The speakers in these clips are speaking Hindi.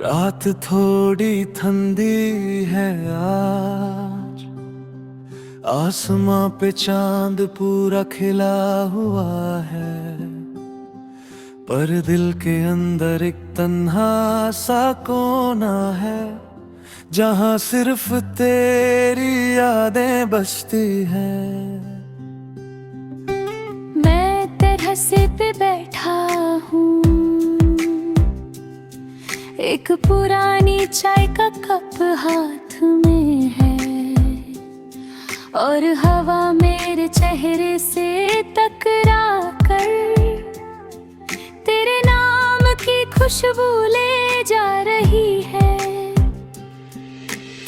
रात थोड़ी ठंडी है आज, आसमां पे चांद पूरा खिला हुआ है, पर दिल के अंदर एक तन्हा सा कोना है, जहां सिर्फ तेरी यादें बसती हैं। मैं terrasse पे बैठा हूँ, एक पुरानी चाय का कप हाथ में है, और हवा मेरे चेहरे से टकरा कर तेरे नाम की खुशबू ले जा रही है।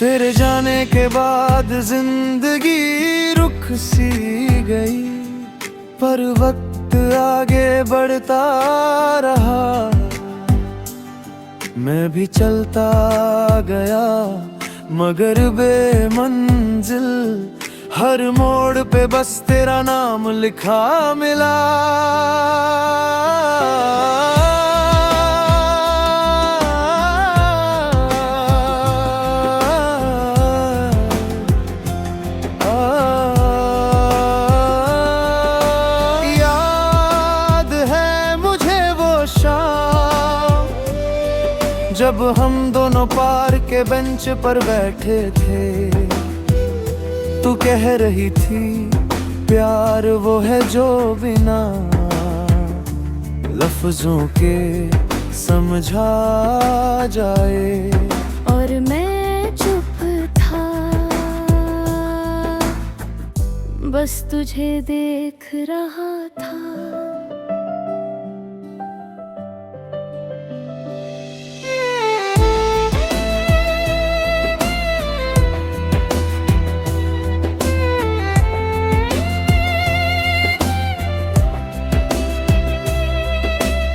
तेरे जाने के बाद जिंदगी रुक सी गई, पर वक्त आगे बढ़ता रहा। मैं भी चलता गया मगर बेमंजिल, हर मोड़ पे बस तेरा नाम लिखा मिला। याद है मुझे वो शाम जब हम दोनों पार्क के बेंच पर बैठे थे। तू कह रही थी प्यार वो है जो बिना लफ्जों के समझा जाए, और मैं चुप था, बस तुझे देख रहा था।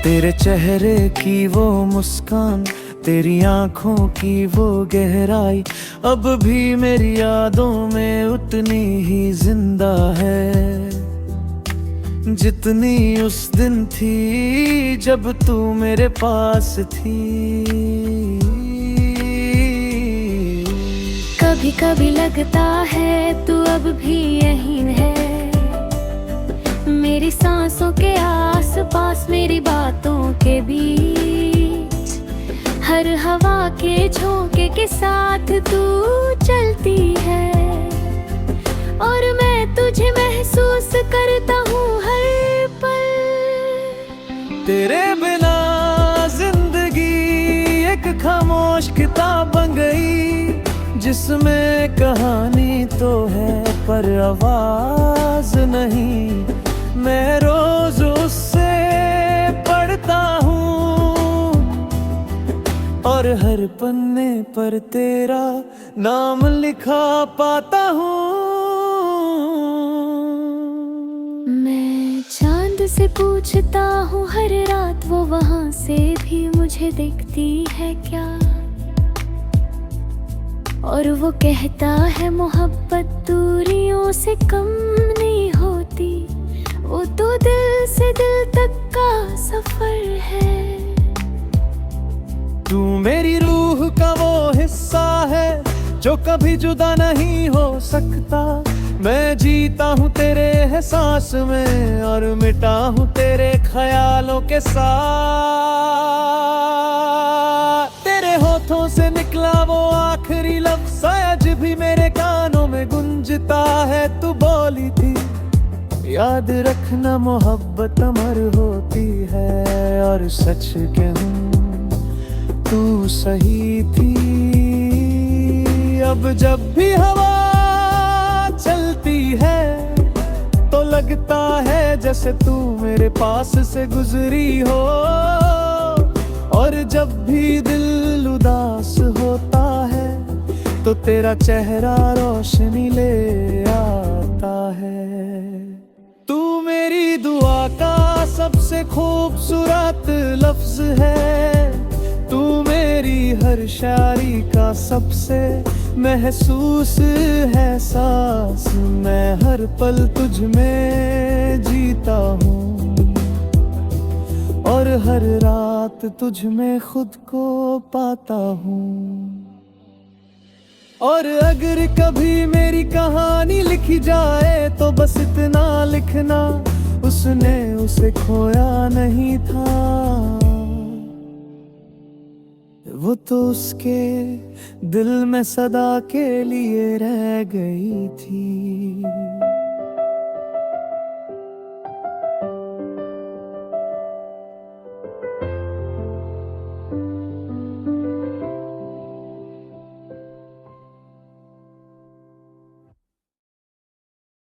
तेरे चेहरे की वो मुस्कान, तेरी आंखों की वो गहराई, अब भी मेरी यादों में उतनी ही जिंदा है जितनी उस दिन थी जब तू मेरे पास थी। कभी कभी लगता है तू अब भी यहीं है, मेरी सांसों के आसपास, मेरी बातों के बीच, हर हवा के झोंके के साथ तू चलती है, और मैं तुझे महसूस करता हूँ हर पल। तेरे बिना जिंदगी एक खामोश किताब बन गई, जिसमें कहानी तो है पर आवाज नहीं। मैं रोज उससे पढ़ता हूँ, और हर पन्ने पर तेरा नाम लिखा पाता हूँ। मैं चांद से पूछता हूँ हर रात, वो वहाँ से भी मुझे देखती है क्या, और वो कहता है मोहब्बत दूरियों से कम नहीं होती, वो तो दिल से दिल तक का सफर है। तू मेरी रूह का वो हिस्सा है जो कभी जुदा नहीं हो सकता। मैं जीता हूँ तेरे एहसास में और मिटा हूँ तेरे ख्यालों के साथ। तेरे होठों से निकला वो आखिरी लफ्ज़ आज भी मेरे कानों में गूंजता है। तू बोली थी याद रखना मोहब्बत अमर होती है, और सच कहूं तू सही थी। अब जब भी हवा चलती है तो लगता है जैसे तू मेरे पास से गुजरी हो, और जब भी दिल उदास होता है तो तेरा चेहरा रोशनी ले आता है। तू मेरी दुआ का सबसे खूबसूरत लफ्ज है, तू मेरी हर शायरी का सबसे महसूस है सांस। मैं हर पल तुझ में जीता हूँ, और हर रात वक्त तुझ में खुद को पाता हूँ। और अगर कभी मेरी कहानी लिखी जाए तो बस इतना लिखना, उसने उसे खोया नहीं था, वो तो उसके दिल में सदा के लिए रह गई थी।